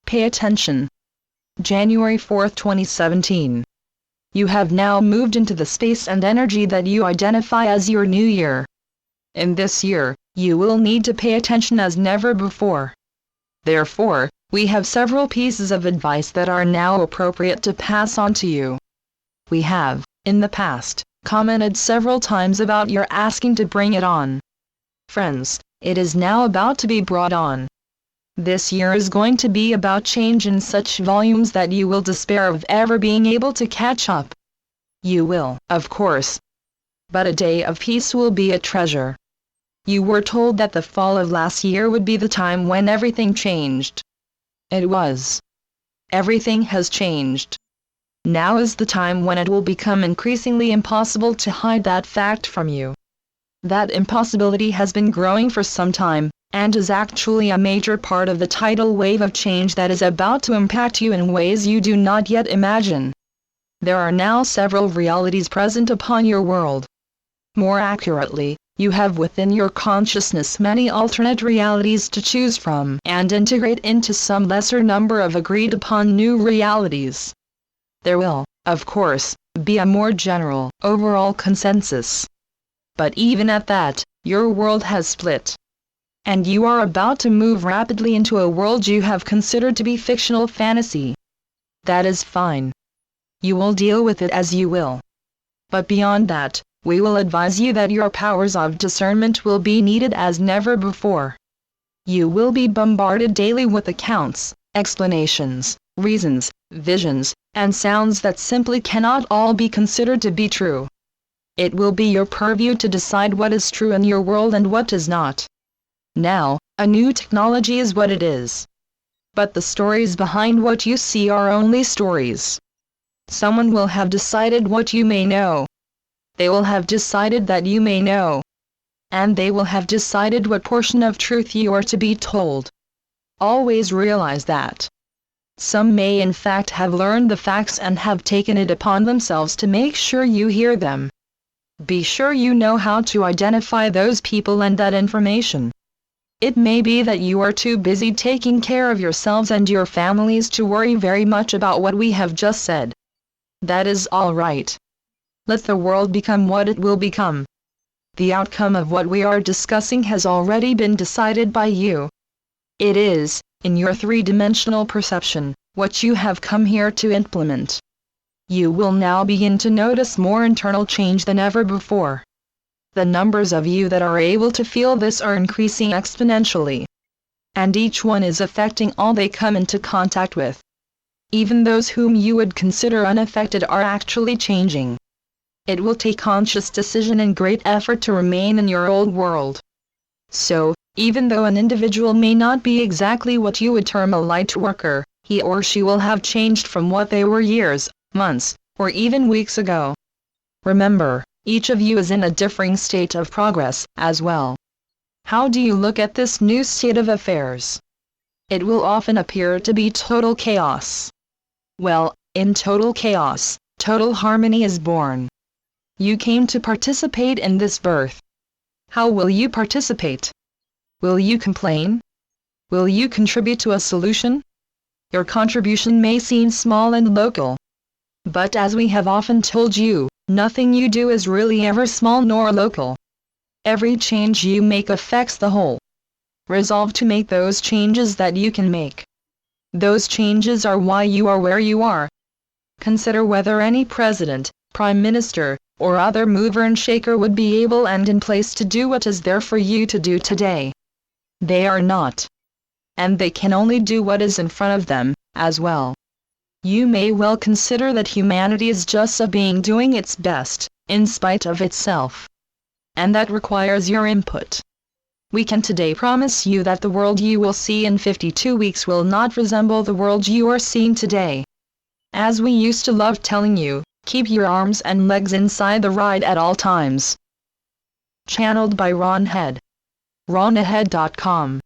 Pay attention. January 4, 2017. You have now moved into the space and energy that you identify as your new year. In this year, you will need to pay attention as never before. Therefore, we have several pieces of advice that are now appropriate to pass on to you. We have, in the past, commented several times about your asking to bring it on. Friends, it is now about to be brought on. This year is going to be about change in such volumes that you will despair of ever being able to catch up. You will, of course. But a day of peace will be a treasure. You were told that the fall of last year would be the time when everything changed. It was. Everything has changed. Now is the time when it will become increasingly impossible to hide that fact from you. That impossibility has been growing for some time, and is actually a major part of the tidal wave of change that is about to impact you in ways you do not yet imagine. There are now several realities present upon your world. More accurately, you have within your consciousness many alternate realities to choose from and integrate into some lesser number of agreed upon new realities. There will, of course, be a more general, overall consensus. But even at that, your world has split. And you are about to move rapidly into a world you have considered to be fictional fantasy. That is fine. You will deal with it as you will. But beyond that, we will advise you that your powers of discernment will be needed as never before. You will be bombarded daily with accounts, explanations, reasons, visions, and sounds that simply cannot all be considered to be true. It will be your purview to decide what is true in your world and what is not. Now, a new technology is what it is. But the stories behind what you see are only stories. Someone will have decided what you may know. They will have decided that you may know. And they will have decided what portion of truth you are to be told. Always realize that. Some may in fact have learned the facts and have taken it upon themselves to make sure you hear them. Be sure you know how to identify those people and that information. It may be that you are too busy taking care of yourselves and your families to worry very much about what we have just said. That is all right. Let the world become what it will become. The outcome of what we are discussing has already been decided by you. It is, in your three-dimensional perception, what you have come here to implement. You will now begin to notice more internal change than ever before. The numbers of you that are able to feel this are increasing exponentially. And each one is affecting all they come into contact with. Even those whom you would consider unaffected are actually changing. It will take conscious decision and great effort to remain in your old world. So, even though an individual may not be exactly what you would term a light worker, he or she will have changed from what they were years, months, or even weeks ago. Remember, each of you is in a differing state of progress, as well. How do you look at this new state of affairs? It will often appear to be total chaos. Well, in total chaos, total harmony is born. You came to participate in this birth. How will you participate? Will you complain? Will you contribute to a solution? Your contribution may seem small and local. But as we have often told you, nothing you do is really ever small nor local. Every change you make affects the whole. Resolve to make those changes that you can make. Those changes are why you are where you are. Consider whether any president, prime minister, or other mover and shaker would be able and in place to do what is there for you to do today. They are not. And they can only do what is in front of them, as well. You may well consider that humanity is just a being doing its best, in spite of itself. And that requires your input. We can today promise you that the world you will see in 52 weeks will not resemble the world you are seeing today. As we used to love telling you, keep your arms and legs inside the ride at all times. Channeled by Ron Head. RonAhead.com